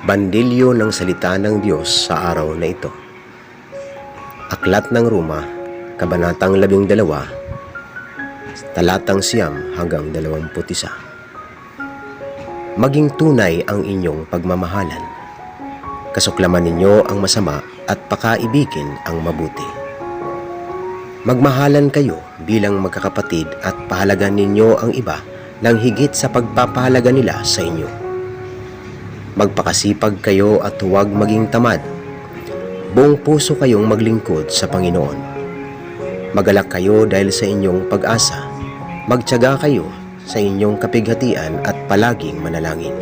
Bandilyo ng Salita ng Diyos sa araw na ito. Aklat ng Roma, Kabanatang 12, talatang 9 hanggang 21. Maging tunay ang inyong pagmamahalan. Kasuklaman ninyo ang masama at pakaibigin ang mabuti. Magmahalan kayo bilang magkakapatid at pahalagan ninyo ang iba ng higit sa pagpapahalaga nila sa inyo. Magpakasipag kayo at huwag maging tamad. Buong puso kayong maglingkod sa Panginoon. Magalak kayo dahil sa inyong pag-asa. Magtiyaga kayo sa inyong kapighatian at palaging manalangin.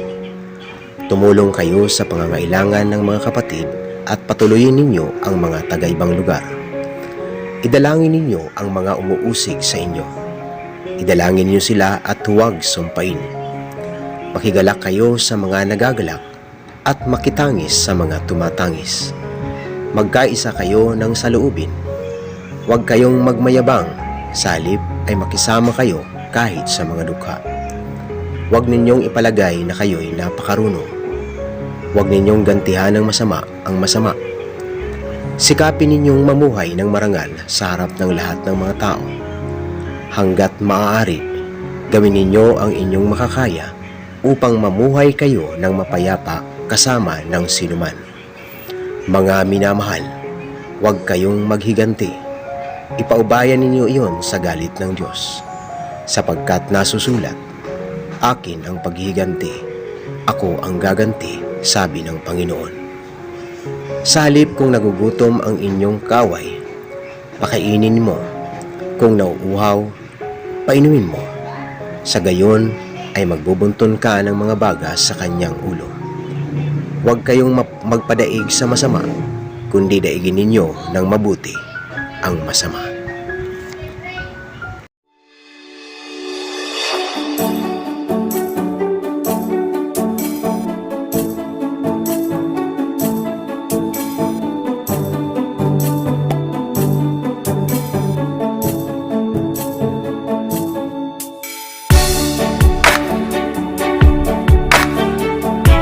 Tumulong kayo sa pangangailangan ng mga kapatid at patuloyin ninyo ang mga taga-ibang lugar. Idalangin ninyo ang mga umuusig sa inyo. Idalangin niyo sila at huwag sumpain. Makigalak kayo sa mga nagagalak at makitangis sa mga tumatangis. Magkaisa kayo ng saloobin. Huwag kayong magmayabang, sa halip ay makisama kayo kahit sa mga dukha. Huwag ninyong ipalagay na kayo'y napakarunong. Huwag ninyong gantihan ng masama ang masama. Sikapin ninyong mamuhay ng marangal sa harap ng lahat ng mga tao. Hanggat maaari, gawin ninyo ang inyong makakaya upang mamuhay kayo ng mapayapa kasama ng sinuman. Mga minamahal, huwag kayong maghiganti. Ipaubayan ninyo iyon sa galit ng Diyos. Sapagkat nasusulat, akin ang paghiganti, ako ang gaganti, sabi ng Panginoon. Sa halip kung nagugutom ang inyong kaway, pakainin mo. Kung nauuhaw, painumin mo. Sa gayon ay magbubunton ka ng mga bagas sa kanyang ulo. Huwag kayong magpadaig sa masama, kundi daigin ninyo ng mabuti ang masama.